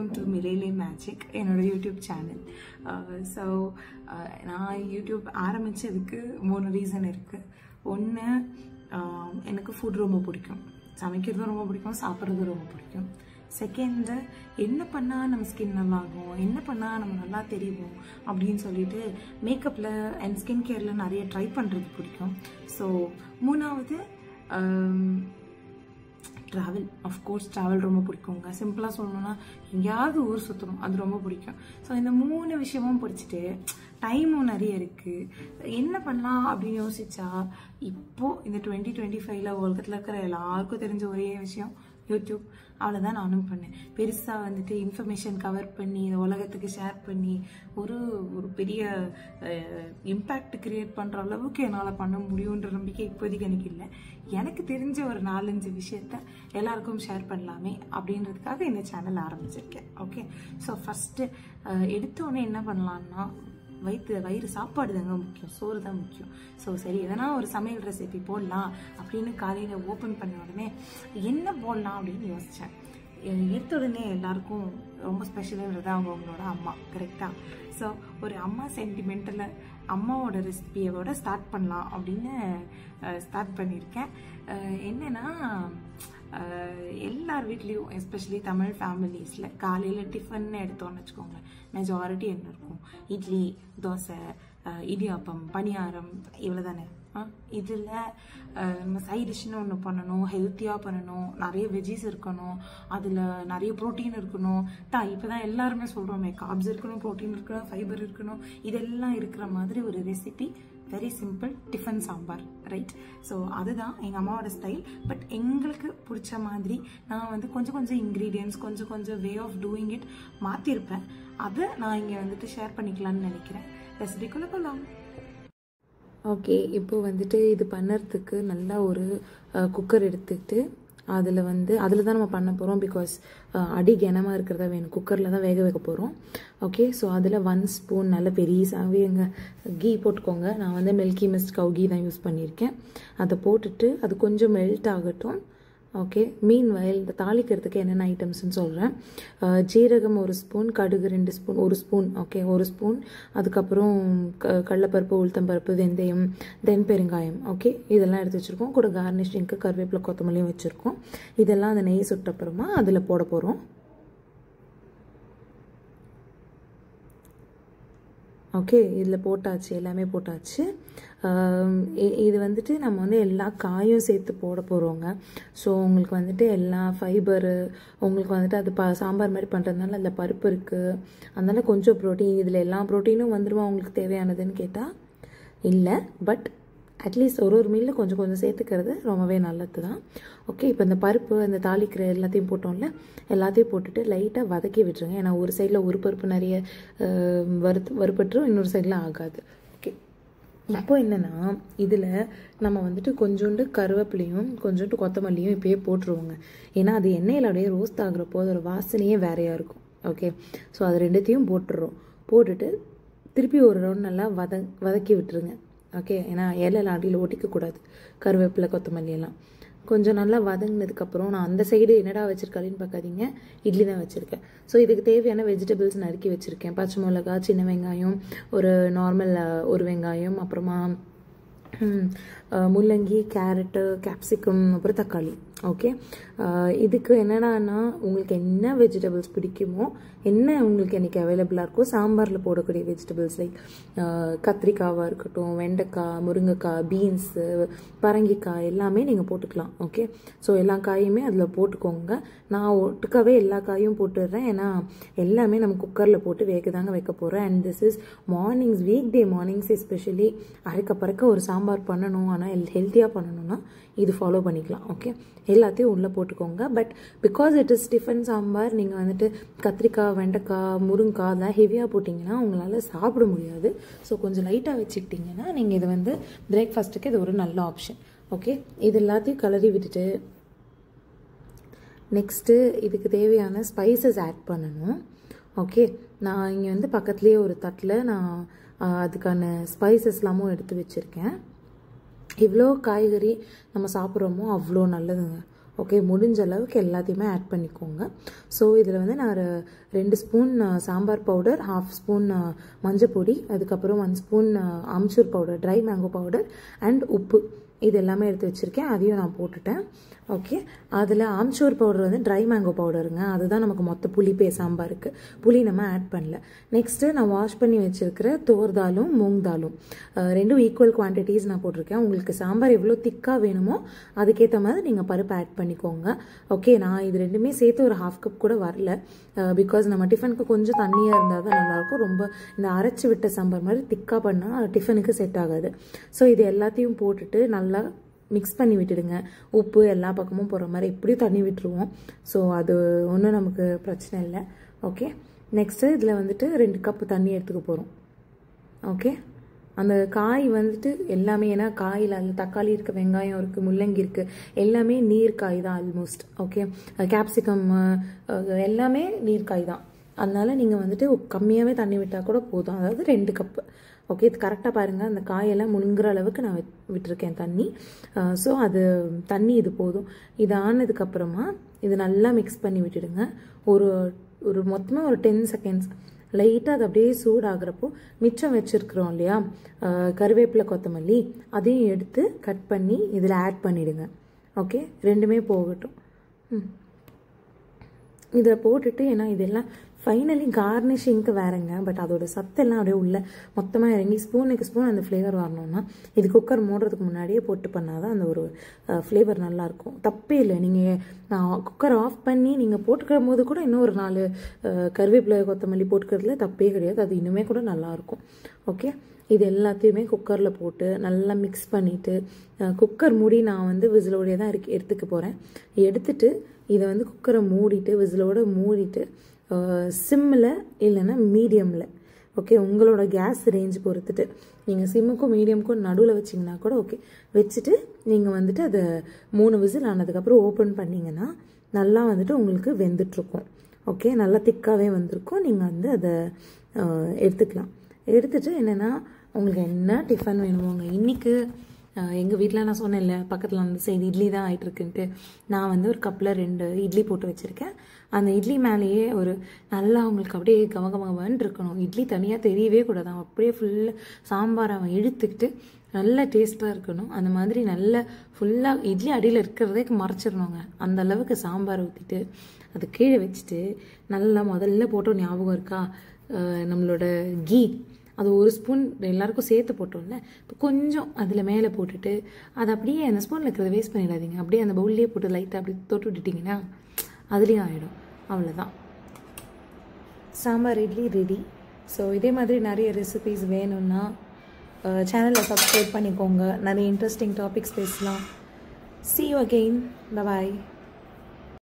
Welcome to மிலேலே magic என்னோட YouTube channel. So நான் YouTube ஆரம்பித்ததுக்கு 3 reason இருக்குது. ஒன்று, எனக்கு ஃபுட் ரொம்ப பிடிக்கும், சமைக்கிறதும் ரொம்ப பிடிக்கும், சாப்பிட்றதும் ரொம்ப பிடிக்கும். செகண்டு, என்ன பண்ணால் நம்ம ஸ்கின் நல்லாகும், என்ன பண்ணால் நம்ம நல்லா தெரியும் அப்படின்னு சொல்லிட்டு மேக்கப்பில் அண்ட் ஸ்கின் கேரில் நிறைய ட்ரை பண்ணுறது பிடிக்கும். ஸோ மூணாவது, ட்ராவல். அஃப்கோர்ஸ் ட்ராவல் ரொம்ப பிடிக்குங்க. சிம்பிளாக சொல்லணும்னா எங்கேயாவது ஊர் சுற்றணும், அது ரொம்ப பிடிக்கும். ஸோ இந்த 3 விஷயமும் பிடிச்சிட்டு டைமும் நிறைய இருக்குது. என்ன பண்ணலாம் அப்படின்னு யோசிச்சா இப்போது இந்த 2025 உலகத்தில் இருக்கிற எல்லாருக்கும் தெரிஞ்ச ஒரே விஷயம் யூடியூப். அவ்வளோதான் நானும் பண்ணேன். பெருசாக வந்துட்டு இன்ஃபர்மேஷன் கவர் பண்ணி இந்த உலகத்துக்கு ஷேர் பண்ணி ஒரு பெரிய இம்பேக்ட் கிரியேட் பண்ணுற அளவுக்கு என்னால் பண்ண முடியுன்ற நம்பிக்கை இப்போதைக்கு எனக்கு இல்லை. எனக்கு தெரிஞ்ச ஒரு 4-5 விஷயத்த எல்லாருக்கும் ஷேர் பண்ணலாமே அப்படின்றதுக்காக இந்த சேனல் ஆரம்பிச்சிருக்கேன். ஓகே, ஸோ ஃபஸ்ட்டு எடுத்தோடனே என்ன பண்ணலான்னா, வயிறு சாப்பாடு தாங்க முக்கியம், சோறு தான் முக்கியம். ஸோ சரி, எதனா ஒரு சமையல் ரெசிபி போடலாம் அப்படின்னு காலையில் ஓப்பன் பண்ண உடனே என்ன போடலாம் அப்படின்னு யோசித்தேன். எடுத்த உடனே எல்லாருக்கும் ரொம்ப ஸ்பெஷலுன்றது அவங்களோட அம்மா, கரெக்டாக? ஸோ ஒரு அம்மா சென்டிமெண்ட்டில் அம்மாவோட ரெசிபியோட ஸ்டார்ட் பண்ணலாம் அப்படின்னு ஸ்டார்ட் பண்ணியிருக்கேன். என்னென்னா, எல்லார் வீட்லேயும் எஸ்பெஷலி தமிழ் ஃபேமிலிஸில் காலையில் டிஃபன்னு எடுத்தோன்னு வச்சுக்கோங்களேன், மெஜாரிட்டி என்ன இருக்கும்? இட்லி, தோசை, இடியாப்பம், பணியாரம், இவ்வளோ தானே. இதில் நம்ம சைட் டிஷ்னு ஒன்று பண்ணணும், ஹெல்த்தியாக பண்ணணும், நிறைய வெஜ்ஜீஸ் இருக்கணும், அதில் நிறைய ப்ரோட்டீன் இருக்கணும். இப்போ தான் எல்லாருமே சொல்கிறோமே, கார்ப்ஸ் இருக்கணும், ப்ரோட்டீன் இருக்கணும், ஃபைபர் இருக்கணும், இதெல்லாம் இருக்கிற மாதிரி ஒரு recipe. Very simple tiffin sambar, right? So அதுதான் எங்கள் அம்மாவோட ஸ்டைல். பட் எங்களுக்கு பிடிச்ச மாதிரி நான் வந்து கொஞ்சம் இன்க்ரீடியன்ட்ஸ், கொஞ்சம் வே ஆஃப் டூயிங் இட் மாற்றிருப்பேன். அதை நான் இங்கே வந்துட்டு ஷேர் பண்ணிக்கலான்னு நினைக்கிறேன். ரெசிபிக்குள்ளே போகலாம். ஓகே, இப்போது வந்துட்டு இது பண்ணுறதுக்கு நல்லா ஒரு குக்கர் எடுத்துக்கிட்டு அதில் தான் நம்ம பண்ண போகிறோம். பிகாஸ் அடி கனமாக இருக்கிறதா வேணும், குக்கரில் தான் வேக வைக்க போகிறோம். ஓகே, ஸோ அதில் 1 ஸ்பூன் நல்ல பெரிய கீ போட்டுக்கோங்க. நான் வந்து மில்கி மிஸ்ட் கவு கீ தான் யூஸ் பண்ணியிருக்கேன். அதை போட்டுட்டு அது கொஞ்சம் மெல்ட் ஆகட்டும். ஓகே, மீன் வயல் இந்த தாளிக்கிறதுக்கு என்னென்ன ஐட்டம்ஸ்ன்னு சொல்கிறேன். ஜீரகம் 1 ஸ்பூன், கடுகு 2 ஸ்பூன், 1 ஸ்பூன், ஓகே 1 ஸ்பூன். அதுக்கப்புறம் கடலைப்பருப்பு, உளுத்தம்பருப்பு, வெந்தயம், தென் பெருங்காயம். ஓகே, இதெல்லாம் எடுத்து வச்சுருக்கோம். கூட கார்னிஷிங்க்கு கருவேப்பிலை, கொத்தமல்லியும் வச்சுருக்கோம். இதெல்லாம் அந்த நெய் சுட்டப்புறமா அதில் போட போகிறோம். ஓகே, இதில் போட்டாச்சு, எல்லாமே போட்டாச்சு. இது வந்துட்டு நம்ம வந்து எல்லா காயும் சேர்த்து போட போகிறோங்க. ஸோ உங்களுக்கு வந்துட்டு எல்லா ஃபைபரு, உங்களுக்கு வந்துட்டு அது சாம்பார் மாதிரி பண்ணுறதுனால அதில் பருப்பு இருக்குது, அதனால கொஞ்சம் ப்ரோட்டீன். இதில் எல்லா ப்ரோட்டீனும் வந்துடுமா உங்களுக்கு தேவையானதுன்னு கேட்டால் இல்லை. பட் அட்லீஸ்ட் ஒரு மீலில் கொஞ்சம் சேர்த்துக்கிறது ரொம்பவே நல்லது தான். ஓகே, இப்போ இந்த பருப்பு, இந்த தாளிக்கிற எல்லாத்தையும் போட்டோம்ல, எல்லாத்தையும் போட்டுட்டு லைட்டாக வதக்கி விட்டுருங்க. ஏன்னா ஒரு சைடில் ஒரு பருப்பு நிறைய வறுபட்டுரும், இன்னொரு சைடில் ஆகாது. ஓகே, இப்போ என்னென்னா இதில் நம்ம வந்துட்டு கொஞ்சோண்டு கருவேப்பிலையும் கொஞ்சோண்டு கொத்தமல்லியும் இப்போயே போட்டுருவோங்க. ஏன்னா அது எண்ணெயில் அப்படியே ரோஸ்ட் ஆகுறப்போ அதோட வாசனையே வேறையாக இருக்கும். ஓகே, ஸோ அது 2த்தையும் போட்டுடுறோம். போட்டுட்டு திருப்பி ஒரு ரவுண்ட் நல்லா வதக்கி விட்டுருங்க. ஓகே, ஏன்னா இலையெல்லாம் அடியில் ஒட்டிக்கக்கூடாது, கருவேப்பிலை கொத்தமல்லி எல்லாம். கொஞ்சம் நல்லா வதங்கினதுக்கப்புறம் நான் அந்த சைடு என்னடா வச்சுருக்காளின்னு பார்க்காதீங்க, இட்லி தான் வச்சுருக்கேன். ஸோ இதுக்கு தேவையான வெஜிடபிள்ஸ் நறுக்கி வச்சுருக்கேன். பச்சை மிளகா, சின்ன வெங்காயம், ஒரு நார்மல் ஒரு வெங்காயம், அப்புறமா முள்ளங்கி, கேரட்டு, கேப்சிகம், அப்புறம் தக்காளி. ஓகே, இதுக்கு என்னடான்னா உங்களுக்கு என்ன வெஜிடபிள்ஸ் பிடிக்குமோ, என்ன உங்களுக்கு இன்றைக்கி அவைலபிளாக இருக்கோ, சாம்பாரில் போடக்கூடிய வெஜிடபிள்ஸ் லைக் கத்திரிக்காவாக இருக்கட்டும், வெண்டைக்காய், முருங்கைக்காய், பீன்ஸு, பரங்கிக்காய் எல்லாமே நீங்கள் போட்டுக்கலாம். ஓகே, ஸோ எல்லா காயுமே அதில் போட்டுக்கோங்க. நான் ஒட்டுக்காவே எல்லா காயும் போட்டுடுறேன். ஏன்னா எல்லாமே நம்ம குக்கரில் போட்டு வேகதாங்க வைக்க போகிறேன். And this is mornings, week day mornings especially பறக்க ஒரு சாம்பார் பண்ணணும், ஆனால் ஹெல்த்தியாக பண்ணணும்னா இது ஃபாலோ பண்ணிக்கலாம். ஓகே, எல்லாத்தையும் உள்ளே போட்டுக்கோங்க. But because it is tiffin sambar, நீங்கள் வந்துட்டு கத்திரிக்காய், வெண்டைக்காய், முருங்காய் அதெல்லாம் ஹெவியாக போட்டிங்கன்னா உங்களால் சாப்பிட முடியாது. ஸோ கொஞ்சம் லைட்டாக வச்சுக்கிட்டிங்கன்னா நீங்கள் இது வந்து பிரேக்ஃபாஸ்ட்டுக்கு இது ஒரு நல்ல ஆப்ஷன். ஓகே, இது எல்லாத்தையும் கலரி விட்டுட்டு நெக்ஸ்ட்டு இதுக்கு தேவையான ஸ்பைசஸ் ஆட் பண்ணணும். ஓகே, நான் இங்கே வந்து பக்கத்துலேயே ஒரு தட்டில் நான் அதுக்கான ஸ்பைசஸ்லாமும் எடுத்து வச்சுருக்கேன். இவ்வளோ காய்கறி நம்ம சாப்பிட்றோமோ அவ்வளோ நல்லதுங்க. ஓகே, முடிஞ்ச அளவுக்கு எல்லாத்தையுமே ஆட் பண்ணிக்கோங்க. ஸோ இதில் வந்து நான் 2 ஸ்பூன் சாம்பார் பவுடர், 1/2 ஸ்பூன் மஞ்சள் பொடி, அதுக்கப்புறம் 1 spoon amchur powder, try mango powder and உப்பு இது எல்லாமே எடுத்து வச்சுருக்கேன். அதையும் நான் போட்டுட்டேன். ஓகே, அதில் ஆம்ச்சூர் பவுடர் வந்து ட்ரை மேங்கோ பவுடருங்க. அதுதான் நமக்கு மொத்த புளிப்பே சாம்பாருக்கு. புளி நம்ம ஆட் பண்ணல. நெக்ஸ்ட்டு நான் வாஷ் பண்ணி வச்சுருக்கிற தோர் தாலும் மூங் தாலும் ரெண்டும் ஈக்குவல் குவான்டிட்டிஸ் நான் போட்டிருக்கேன். உங்களுக்கு சாம்பார் எவ்வளோ திக்காக வேணுமோ அதுக்கேற்ற மாதிரி நீங்கள் பருப்பு ஆட் பண்ணிக்கோங்க. ஓகே, நான் இது ரெண்டுமே சேர்த்து ஒரு 1/2 கப் கூட வரல. பிகாஸ் நம்ம டிஃபனுக்கு கொஞ்சம் தண்ணியாக இருந்தால் தான் நல்லாயிருக்கும். ரொம்ப இந்த அரைச்சி விட்ட சாம்பார் மாதிரி திக்காக பண்ணால் டிஃபனுக்கு செட் ஆகாது. ஸோ இது எல்லாத்தையும் போட்டுட்டு நல்லா மிக்ஸ் பண்ணி விட்டுடுங்க. உப்பு எல்லா பக்கமும் போகிற மாதிரி எப்படியும் தண்ணி விட்டுருவோம். ஸோ அது ஒன்றும் நமக்கு பிரச்சனை இல்லை. ஓகே, நெக்ஸ்ட்டு இதில் வந்துட்டு 2 கப்பு தண்ணி எடுத்துக்க போகிறோம். ஓகே, அந்த காய் வந்துட்டு எல்லாமே, ஏன்னா காயில் அதில் தக்காளி இருக்குது, வெங்காயம் இருக்குது, முள்ளங்கி இருக்குது, எல்லாமே நீர்க்காய் தான் ஆல்மோஸ்ட். ஓகே, கேப்சிகம் எல்லாமே நீர்க்காய் தான். அதனால நீங்கள் வந்துட்டு கம்மியாகவே தண்ணி விட்டால் கூட போதும். அதாவது 2 கப்பு. ஓகே, இது கரெக்டாக பாருங்கள். அந்த காயெல்லாம் முழுங்குற அளவுக்கு நான் விட்டுருக்கேன் தண்ணி. ஸோ அது தண்ணி இது போதும். இது ஆனதுக்கப்புறமா இது நல்லா மிக்ஸ் பண்ணி விட்டுடுங்க. ஒரு மொத்தமாக ஒரு 10 செகண்ட்ஸ் லைட்டாக அது அப்படியே சூடாகிறப்போ மிச்சம் வச்சுருக்குறோம் இல்லையா கருவேப்பிலை, கொத்தமல்லி, அதையும் எடுத்து கட் பண்ணி இதில் ஆட் பண்ணிவிடுங்க. ஓகே, ரெண்டுமே போகட்டும். இதை போட்டுட்டு, ஏன்னா இதெல்லாம் ஃபைனலி கார்னிஷிங்க்கு வேறங்க. பட் அதோட சத்தெல்லாம் அப்படியே உள்ள மொத்தமாக இறங்கி ஸ்பூனுக்கு ஸ்பூன் அந்த ஃப்ளேவர் வரணும்னா இது குக்கர் மூடுறதுக்கு முன்னாடியே போட்டு பண்ணாதான் அந்த ஒரு ஃப்ளேவர் நல்லாயிருக்கும். தப்பே இல்லை. நீங்கள் குக்கர் ஆஃப் பண்ணி நீங்கள் போட்டுக்கிற போது கூட இன்னும் ஒரு 4 கருவேப்பிலை, கொத்தமல்லி போட்டுக்கிறதுல தப்பே கிடையாது. அது இன்னுமே கூட நல்லாயிருக்கும். ஓகே, இது எல்லாத்தையுமே குக்கரில் போட்டு நல்லா மிக்ஸ் பண்ணிவிட்டு குக்கர் மூடி நான் வந்து விசிலோடையே தான் எடுத்துக்க போகிறேன். எடுத்துட்டு இதை வந்து குக்கரை மூடிட்டு விசிலோடு மூடிட்டு சிம்மில் இல்லைன்னா மீடியமில், ஓகே, உங்களோட கேஸ் ரேஞ்ச் பொறுத்துட்டு நீங்கள் சிம்முக்கும் மீடியமுக்கும் நடுவில் வச்சிங்கன்னா கூட ஓகே, வச்சுட்டு நீங்கள் வந்துட்டு அதை 3 விசில் ஆனதுக்கப்புறம் ஓப்பன் பண்ணிங்கன்னா நல்லா வந்துட்டு உங்களுக்கு வெந்துட்டுருக்கும். ஓகே, நல்லா திக்காகவே வந்திருக்கும். நீங்கள் வந்து அதை எடுத்துக்கலாம். எடுத்துட்டு என்னென்னா உங்களுக்கு என்ன டிஃபன் வேணுமோங்க. இன்றைக்கி எங்கள் வீட்டில் நான் சொன்னேன்ல பக்கத்தில் வந்து சரி இட்லி தான் ஆகிட்டுருக்குன்ட்டு, நான் வந்து ஒரு கப்பில் 2 இட்லி போட்டு வச்சுருக்கேன். அந்த இட்லி மேலேயே ஒரு நல்லா அவங்களுக்கு அப்படியே கமகமகன்னு இருக்கணும். இட்லி தனியாக தெரியவே கூடாது. அப்படியே ஃபுல்லாக சாம்பார் அவன் இழுத்துக்கிட்டு நல்ல டேஸ்ட்டாக இருக்கணும். அந்த மாதிரி நல்ல ஃபுல்லாக இட்லி அடியில் இருக்கிறதே மறைச்சிடணுங்க. அந்த அளவுக்கு சாம்பார் ஊற்றிட்டு அது கீழே வச்சுட்டு நல்லா முதல்ல போட்டோம், ஞாபகம் இருக்கா, நம்மளோட கீ அது 1 ஸ்பூன் எல்லாருக்கும் சேர்த்து போட்டோம்ல, இப்போ கொஞ்சம் அதில் மேலே போட்டுட்டு அதை அப்படியே அந்த ஸ்பூனில் இருக்கிறத வேஸ்ட் பண்ணிடாதீங்க. அப்படியே அந்த பவுல்லையே போட்டு லைட்டாக அப்படி தொட்டு விட்டுட்டிங்கன்னா அதுலேயும் ஆகிடும். அவ்வளோதான், சாம்பார் இட்லி ரெடி. ஸோ இதே மாதிரி நிறைய ரெசிபீஸ் வேணும்னா சேனலை சப்ஸ்கிரைப் பண்ணிக்கோங்க. நிறைய இன்ட்ரெஸ்டிங் டாபிக்ஸ் பேசலாம். See you again. Bye bye.